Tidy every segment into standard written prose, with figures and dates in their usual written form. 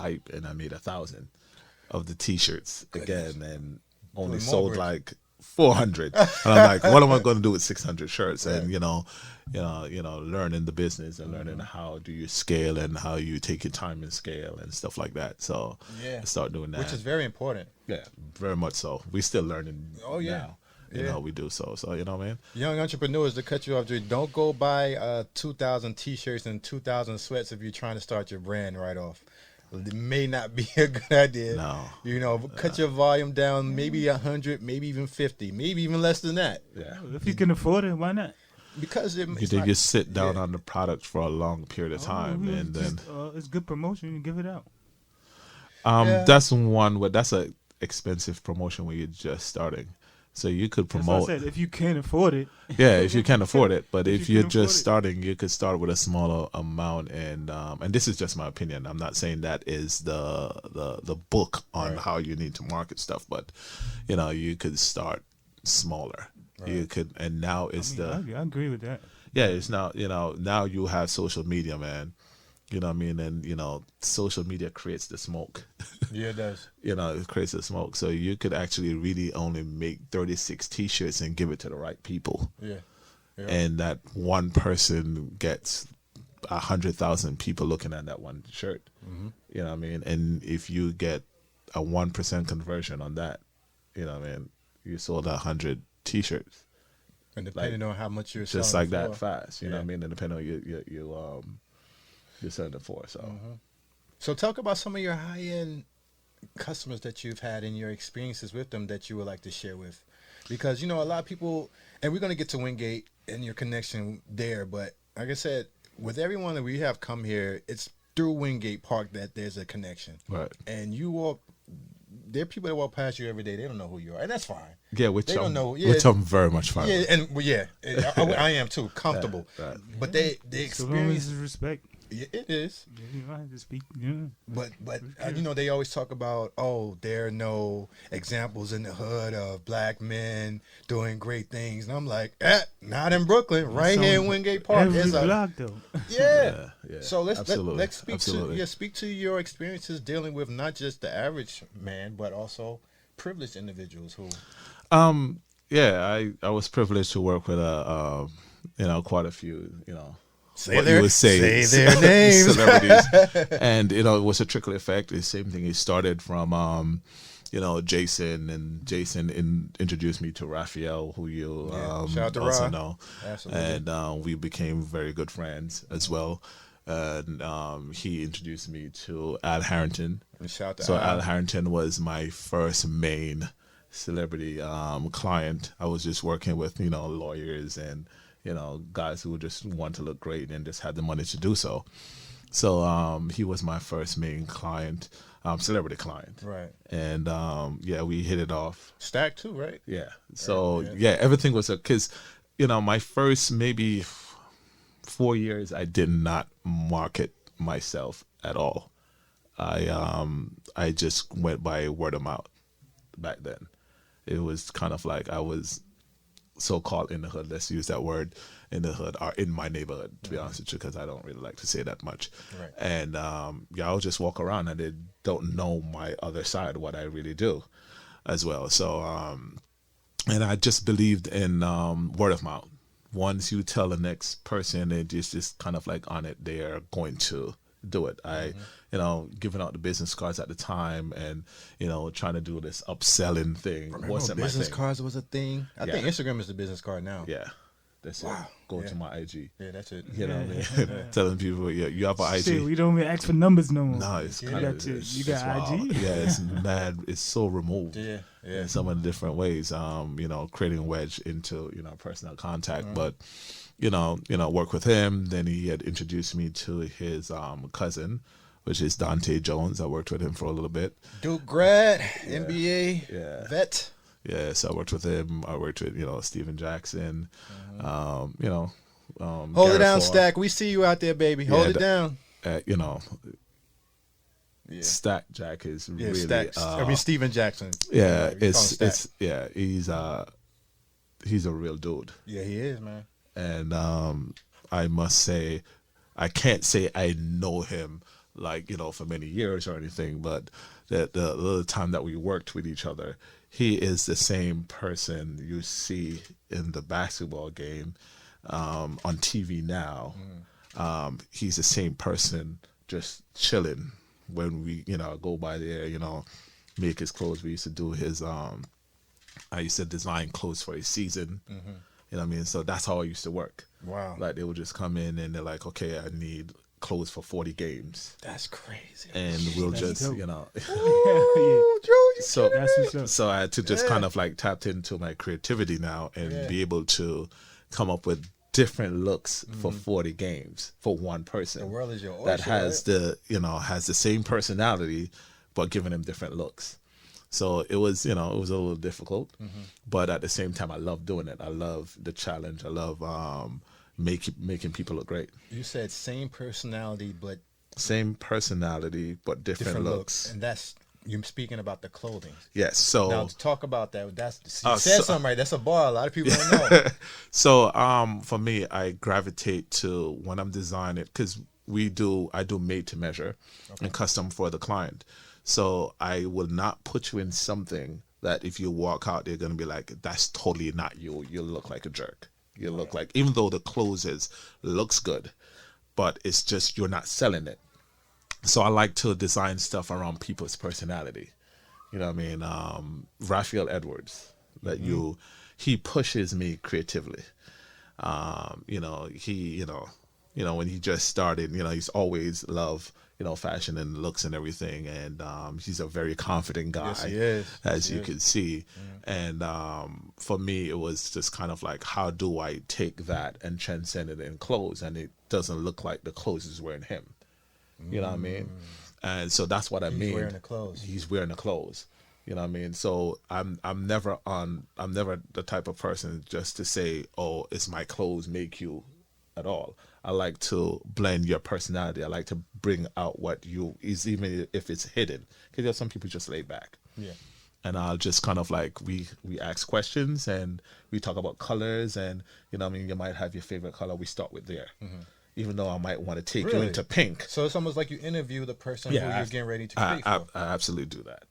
hype, and I made 1,000 of the T-shirts again, and only Doing more sold bricks. like 400. And I'm like, what am I going to do with 600 shirts? And learning the business and learning how do you scale and how you take your time and scale and stuff like that. So I start doing that, which is very important. Yeah, very much so. We still learning. Oh yeah. Now. You know, we do so you know, man. Young entrepreneurs, to cut you off, Dreu, don't go buy 2,000 T-shirts and 2,000 sweats if you're trying to start your brand right off. It may not be a good idea. No. You know, cut your volume down, maybe 100, maybe even 50, maybe even less than that. Yeah. If you can afford it, why not? Because you just sit down on the product for a long period of time, and then it's good promotion. You give it out. That's a expensive promotion when you're just starting. So you could promote. That's what I said, if you can't afford it. Yeah, if you can afford it. But if you're just it. starting, you could start with a smaller amount. And this is just my opinion. I'm not saying that is the book on how you need to market stuff. But, you know, you could start smaller. Right. You could, and now it's I agree with that. Yeah, it's now, you know, now you have social media, man. You know what I mean? And, you know, social media creates the smoke. Yeah, it does. You know, it creates the smoke. So you could actually really only make 36 T-shirts and give it to the right people. Yeah. And that one person gets 100,000 people looking at that one shirt. Mm-hmm. You know what I mean? And if you get a 1% conversion on that, you know what I mean? You sold 100 T-shirts. And depending on how much you're just selling like that fast, you know what I mean? And depending on you're selling it for. So, So talk about some of your high-end customers that you've had and your experiences with them that you would like to share with, because you know a lot of people, and we're going to get to Wingate and your connection there, but like I said, with everyone that we have come here, it's through Wingate Park that there's a connection, right? And you walk, there are people that walk past you every day, they don't know who you are, and that's fine. Yeah, which I'm very much fine. Yeah, and I am too, comfortable. Right. But they experience respect. Yeah, it is. You don't have to speak. Yeah. But you know, they always talk about, there are no examples in the hood of black men doing great things, and I'm like, not in Brooklyn, right here in Wingate Park. Every block though. Yeah. Yeah. So let's speak Absolutely. speak to your experiences dealing with not just the average man, but also privileged individuals who. I was privileged to work with quite a few, Say their names. Celebrities. And, it was a trickle effect. The same thing. It started from, Jason, and Jason introduced me to Raphael, who you shout out to also Ra. know. Absolutely. And we became very good friends as well. And he introduced me to Al Harrington. Al Harrington was my first main celebrity client. I was just working with, lawyers and guys who just want to look great and just had the money to do so. So he was my first main client, celebrity client. Right. And we hit it off. Stack too, right? Yeah. So everything was because, my first maybe 4 years I did not market myself at all. I just went by word of mouth back then. It was kind of like I was so-called in the hood, let's use that word, in the hood, or in my neighborhood, to be honest with you, because I don't really like to say that much. Right. And I'll just walk around and they don't know my other side, what I really do as well. So, and I just believed in word of mouth. Once you tell the next person, it just kind of like on it, they're going to do it. Giving out the business cards at the time and, trying to do this upselling thing. Wasn't my thing. Business cards was a thing. I think Instagram is the business card now. Yeah. That's it. Go to my IG. Yeah, that's it. What I mean? Telling people, you have an IG. Shit, we don't even ask for numbers no more. No, it's kind of... You got IG? Yeah, it's mad. It's so removed. Yeah. In so many different ways, creating a wedge into, personal contact. But, work with him. Then he had introduced me to his cousin, which is Dante Jones. I worked with him for a little bit. Duke grad, NBA vet. Yeah, so I worked with him. I worked with, Steven Jackson, Hold Garrett it down, Ford. Stack. We see you out there, baby. Hold it down. Stack Jack is really... Steven Jackson. Yeah, he's a real dude. Yeah, he is, man. And I must say, I can't say I know him like, for many years or anything, but the little time that we worked with each other, he is the same person you see in the basketball game, on TV now. He's the same person just chilling when we, go by there, make his clothes. We used to do his, I used to design clothes for his season. You know what I mean? So that's how I used to work. Wow. Like, they would just come in and they're like, okay, I need clothes for 40 games. That's crazy. And we'll That's just, dope. Ooh, Drew, you so That's what's up. so I had to just kind of like tap into my creativity now and be able to come up with different looks for 40 games for one person. The world is your oyster, that has right? has the same personality, but giving him different looks. So it was, it was a little difficult, but at the same time, I love doing it. I love the challenge. I love making people look great. You said same personality, but Same personality, but different looks. And that's, you're speaking about the clothing. Yes. So Now, to talk about that, you said something right. That's a bar. A lot of people don't know. So for me, I gravitate to when I'm designing, because I do made to measure and custom for the client. So I will not put you in something that if you walk out, they're going to be like, that's totally not you. You look like a jerk. You look like, even though the clothes looks good, but it's just, you're not selling it. So I like to design stuff around people's personality. You know what I mean? Raphael Edwards, that he pushes me creatively. When he just started, he's always loved, fashion and looks and everything. And he's a very confident guy, Yes, he is. as you can see. And for me, it was just kind of like, how do I take that and transcend it in clothes? And it doesn't look like the clothes is wearing him. You know what I mean? And so that's what I mean. He's wearing the clothes. He's wearing the clothes. You know what I mean? So I'm never the type of person just to say, oh, it's my clothes make you at all. I like to blend your personality. I like to bring out what you is, even if it's hidden. Because there's some people just lay back. Yeah. And I'll just kind of like, we ask questions and we talk about colors, and you might have your favorite color. We start with there. Even though I might want to take you Really? into pink. So it's almost like you interview the person who you're getting ready to create I for. absolutely do that.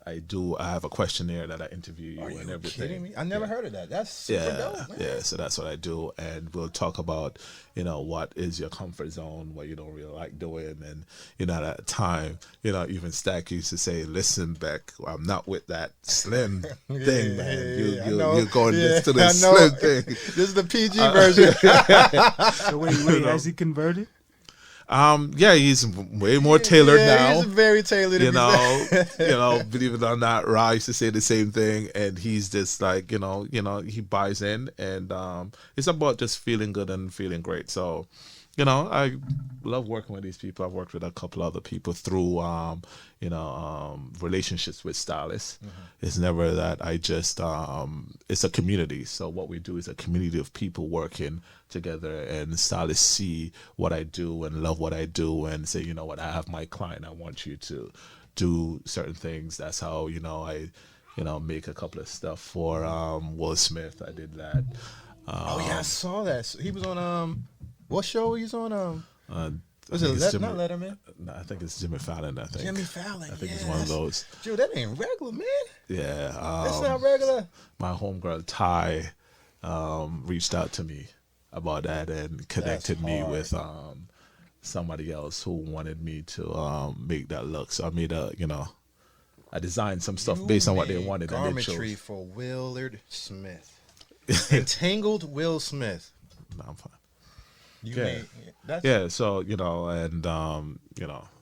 I do. I have a questionnaire that I interview you Are and you everything. kidding me? I never heard of that. That's super dope, man. Yeah. So that's what I do, and we'll talk about, what is your comfort zone, what you don't really like doing, and at that time, even Stack used to say, "Listen, Beck, I'm not with that slim thing, man. You're going to the slim thing." This is the PG version. So wait, has he converted? Yeah, he's way more tailored now. He's very tailored. Believe it or not, Ra used to say the same thing, and he's just like, he buys in, and it's about just feeling good and feeling great. So, I love working with these people. I've worked with a couple other people through, relationships with stylists. It's never that I just, it's a community. So what we do is a community of people working together, and stylists see what I do and love what I do and say, what, I have my client. I want you to do certain things. That's how, I, make a couple of stuff for Will Smith. I did that. I saw that. So he was on what show he's on? Was it not Letterman? No, I think it's Jimmy Fallon. I think Jimmy Fallon. I think it's one of those. Dude, that ain't regular, man. Yeah, That's not regular. My homegirl Ty reached out to me about that and connected me with somebody else who wanted me to make that look. So I made I designed some stuff based on what they wanted. Garmentry for Willard Smith. Entangled Will Smith. No, I'm fine. So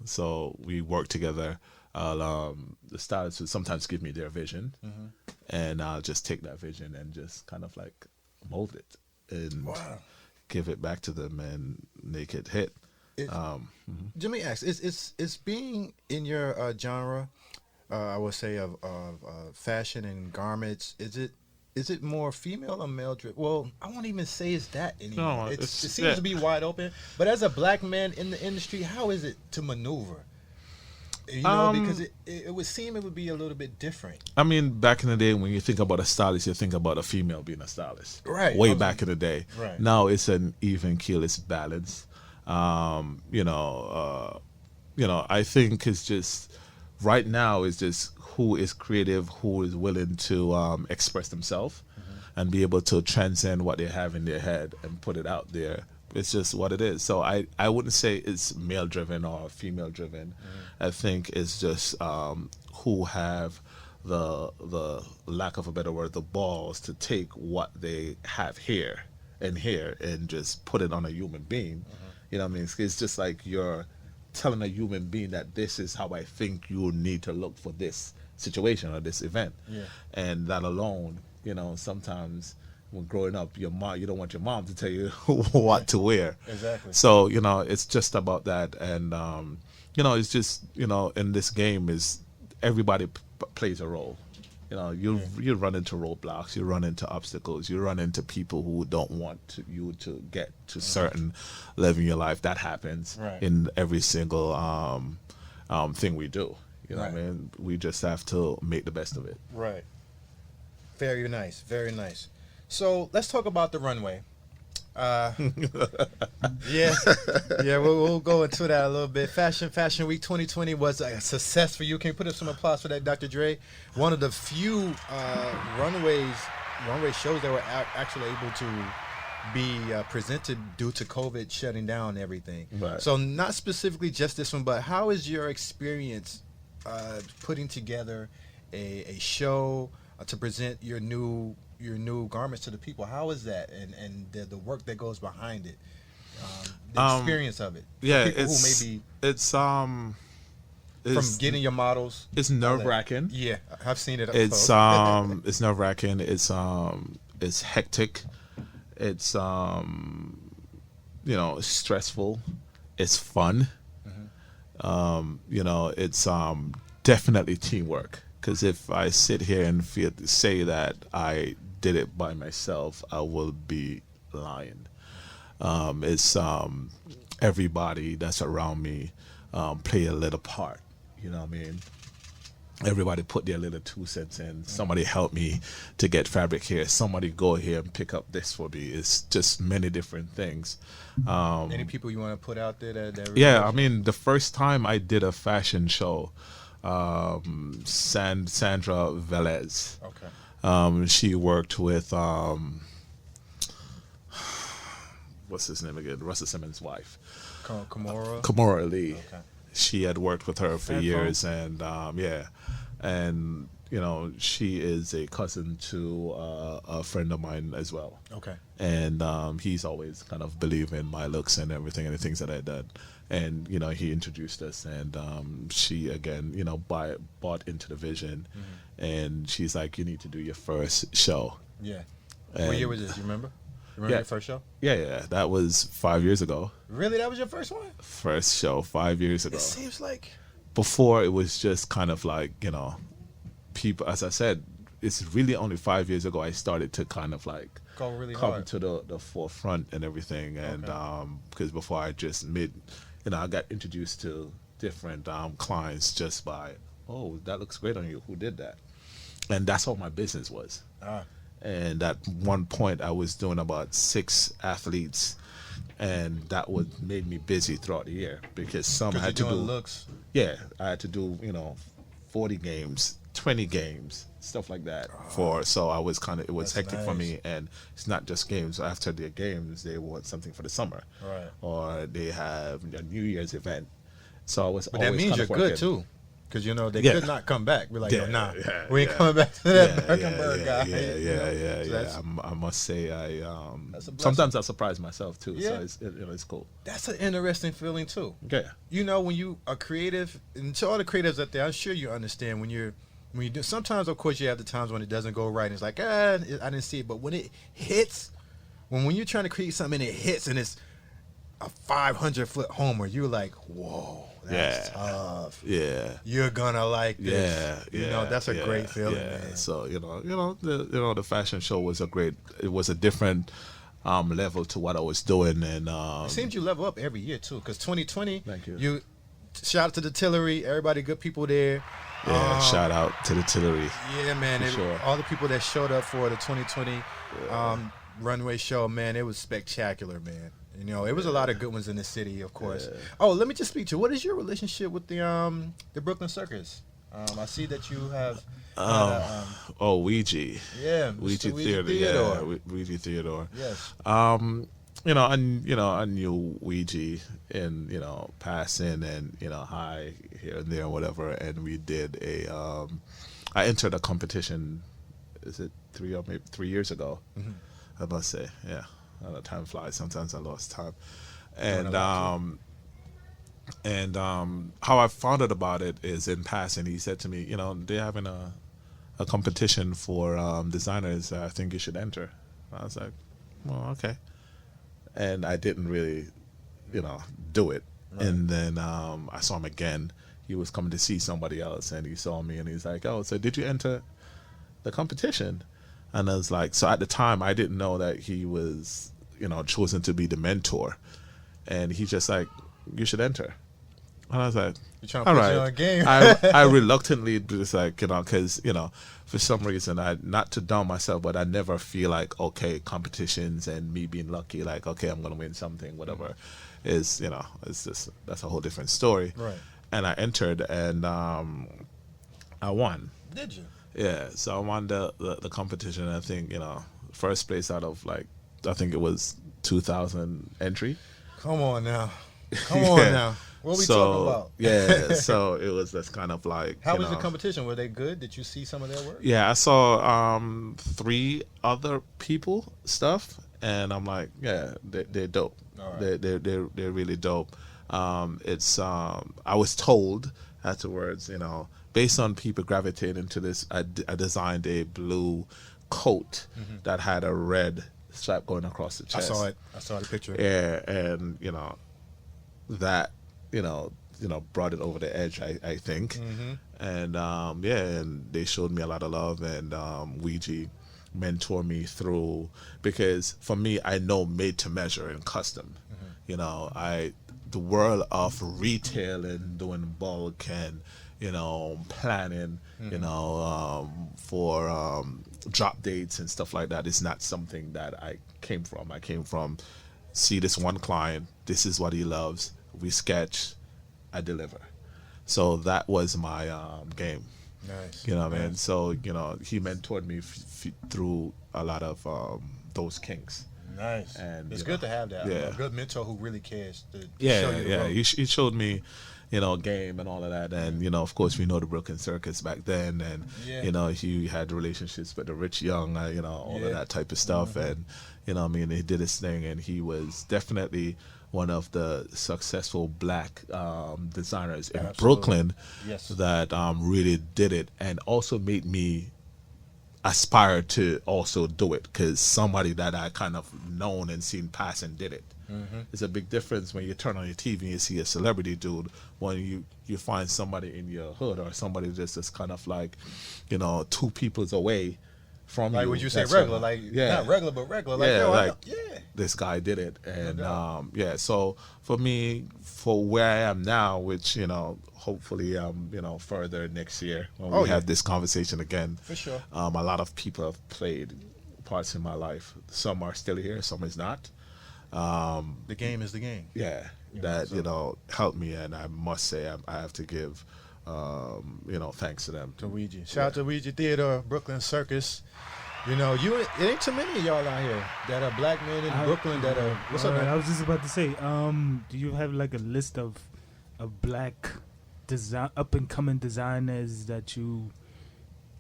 so we work together. The stylists would sometimes give me their vision, and I'll just take that vision and just kind of like mold it and give it back to them and make it hit. Jimmy asks, it's being in your genre, I would say of fashion and garments. Is it more female or male driven? Well, I won't even say it's that anymore. No, it seems to be wide open. But as a black man in the industry, how is it to maneuver? Because it would seem it would be a little bit different. I mean, back in the day, when you think about a stylist, you think about a female being a stylist. Right. Way back in the day. Right. Now it's an even keel, it's balance. I think it's just right now is just who is creative, who is willing to express themselves and be able to transcend what they have in their head and put it out there. It's just what it is. So I wouldn't say it's male driven or female driven. I think it's just who have the lack of a better word, the balls to take what they have here and just put it on a human being. You know what I mean? It's just like you're telling a human being that this is how I think you need to look for this situation or this event. Yeah. And that alone, sometimes when growing up, you don't want your mom to tell you what to wear. Exactly. So, it's just about that. And, it's just, in this game is everybody plays a role. You run into roadblocks, you run into obstacles, you run into people who don't want you to get to certain level in your life. That happens in every single thing we do. You know what I mean? We just have to make the best of it. Right. Very nice. Very nice. So let's talk about the runway. We'll go into that a little bit. Fashion Week 2020 was a success for you. Can you put up some applause for that, Dr. Dre? One of the few runway shows that were actually able to be presented due to COVID shutting down everything. Right. So not specifically just this one, but how is your experience putting together a show to present your new garments to the people? How is that, and the work that goes behind it, the experience of it? Yeah, it's from getting your models. It's nerve-wracking. Yeah, I've seen it. It's it's nerve-wracking. It's hectic. It's stressful. It's fun. It's definitely teamwork. Because if I sit here and say that I did it by myself, I will be lying. It's everybody that's around me play a little part. You know what I mean? Everybody put their little 2 cents in. Somebody help me to get fabric here. Somebody go here and pick up this for me. It's just many different things. Any people you want to put out there that really I mean, the first time I did a fashion show, Sandra Velez. Okay. She worked with what's his name again? Russell Simmons' wife. Kamora Lee. Okay. She had worked with her for years, and and she is a cousin to a friend of mine as well. Okay. And he's always kind of believed in my looks and everything and the things that I did. And he introduced us, and she again bought into the vision, and she's like, you need to do your first show. Yeah. And what year was this? You remember your first show? Yeah, that was 5 years ago. Really? That was your first one? First show 5 years ago. It seems like before it was just kind of like people, as I said, it's really only 5 years ago I started to kind of like go really come hard to the forefront and everything. And because before I just I got introduced to different clients just by, oh, that looks great on you. Who did that? And that's all my business was. And at one point I was doing about 6 athletes, and that made me busy throughout the year because some had to do looks. Yeah, I had to do 40 games, 20 games, stuff like that. So I was it was hectic for me, and it's not just games. After their games, they want something for the summer, right? Or they have a New Year's event. So I was. But always that means you're working. good too, because they could not come back. We're like, we ain't coming back to that Beckemberg guy. Yeah. I must say, sometimes I surprise myself too. Yeah. So it's cool. That's an interesting feeling too. Yeah. When you are creative, and to all the creatives out there, I'm sure you understand when you do. Sometimes, of course, you have the times when it doesn't go right, and it's like, I didn't see it. But when it hits, when you're trying to create something and it hits, and it's a 500-foot homer, you're like, whoa, that's tough. Yeah, you're gonna like this. Yeah, that's a great feeling, man. So the fashion show was it was a different level to what I was doing, and it seems you level up every year too. Because 2020, thank you. You shout out to the Tillery, everybody, good people there. Yeah, shout out to the Tillery. Yeah, man. Sure. All the people that showed up for the 2020 runway show, man, it was spectacular, man. You know, it was a lot of good ones in the city, of course. Oh, let me just speak to you. What is your relationship with the Brooklyn Circus? I see that you have. Ouija. Yeah, Ouija Mr. Theater. Theodore. Yeah, Ouija Theodore. Yes. I knew Ouija in, passing and, hi here and there, whatever. And we did I entered a competition, is it 3 years ago? Mm-hmm. I must say, yeah. I know time flies. Sometimes I lost time. And how I found out about it is in passing. He said to me, they're having a competition for designers. I think you should enter. I was like, well, okay. And I didn't really, do it. Right. And then I saw him again. He was coming to see somebody else, and he saw me, and he's like, oh, so did you enter the competition? And I was like, so at the time, I didn't know that he was, chosen to be the mentor. And he's just like, you should enter. And I was like, you're trying to put you on a game. I reluctantly just like, because, for some reason, not to down myself, but I never feel like, okay, competitions and me being lucky, like, okay, I'm going to win something, whatever, is, it's just, that's a whole different story. Right. And I entered, and I won. Did you? Yeah, so I won the competition. I think, first place out of, like, I think it was 2,000 entry. Come on now. Come on now. What are we talking about? Yeah, so it was just kind of like. How was the competition? Were they good? Did you see some of their work? Yeah, I saw 3 other people stuff, and I'm like, yeah, they're dope. All right. They're really dope. I was told afterwards, based on people gravitating to this, I designed a blue coat that had a red stripe going across the chest. I saw it. I saw the picture. Yeah, and that brought it over the edge, I think. And and they showed me a lot of love, and Ouija mentored me through, because for me, I know made to measure and custom. The world of retail and doing bulk and planning, for drop dates and stuff like that is not something that I came from. I came from, see this one client, this is what he loves, we sketch, I deliver. So that was my game. Nice. You know what I mean? So, he mentored me through a lot of those kinks. Nice. And it's good to have that. A good mentor who really cares to show you the road. He showed me, game and all of that. And, of course, we know the Brooklyn Circus back then. And, he had relationships with the rich young, all of that type of stuff. And, he did his thing. And he was definitely one of the successful black designers in Brooklyn that really did it, and also made me aspire to also do it, because somebody that I kind of known and seen pass and did it. It's a big difference when you turn on your TV and you see a celebrity dude, when you find somebody in your hood or somebody that's kind of like, 2 peoples away from like you. Like when you say regular, not regular, but regular. This guy did it. And so for me, for where I am now, which, hopefully, further next year when we have this conversation again. For sure. A lot of people have played parts in my life. Some are still here, some is not. The game is the game. Yeah, helped me, and I must say I have to give, thanks to them. To Ouija. Shout out to Ouija Theater, Brooklyn Circus. It ain't too many of y'all out here that are black men in Brooklyn that are. What's up, man? I was just about to say, do you have like a list of black up and coming designers that you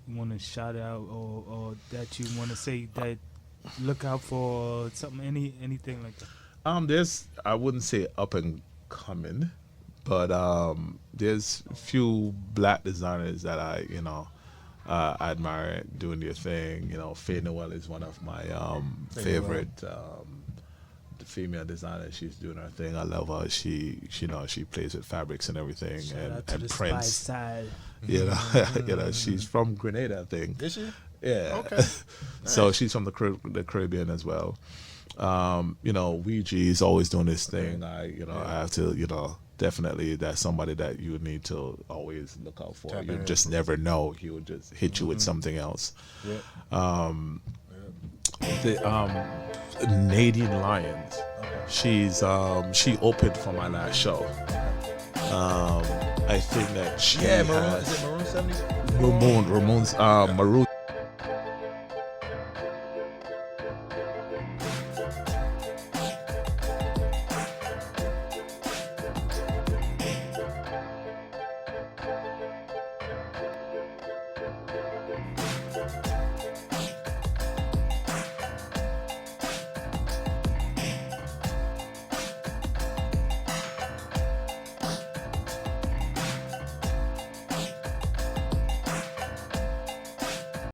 want to shout out, or that you want to say that look out for, something, anything like that? There's, I wouldn't say up and coming, but there's a few black designers that I admire doing their thing. Faye Noel is one of my favorite female designer. She's doing her thing. I love her. She plays with fabrics and everything. Shout and prints. Side. She's from Grenada, I think. Is she? Yeah. Okay. Nice. So she's from the Caribbean as well. Ouija is always doing this thing. I have to, definitely that's somebody that you would need to always look out for. You just never know. He would just hit you with something else. Yeah. The Nadine Lyons. Okay. She opened for my last show. I think that she Yeah, Maroon. has Is it Maroon 70? Ramoon's Maroon